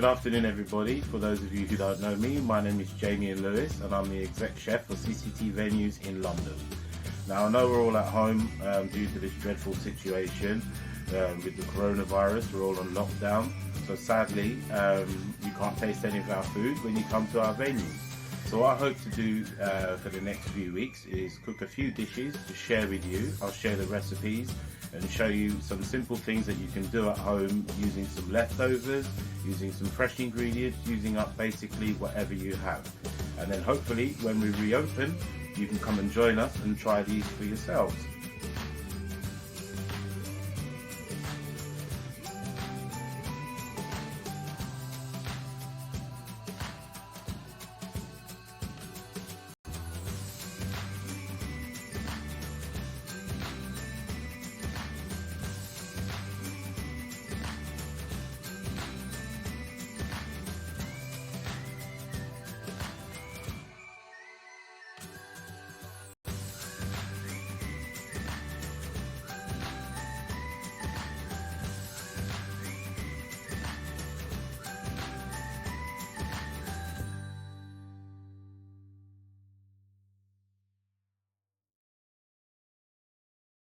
Good afternoon, everybody. For those of you who don't know me, my name is Jamie Lewis, and I'm the exec chef for CCT Venues in London. Now, I know we're all at home due to this dreadful situation with the coronavirus. We're all on lockdown, so sadly, you can't taste any of our food when you come to our venues. So what I hope to do for the next few weeks is cook a few dishes to share with you. I'll share the recipes and show you some simple things that you can do at home using some leftovers, using some fresh ingredients, using up basically whatever you have. And then hopefully when we reopen, you can come and join us and try these for yourselves.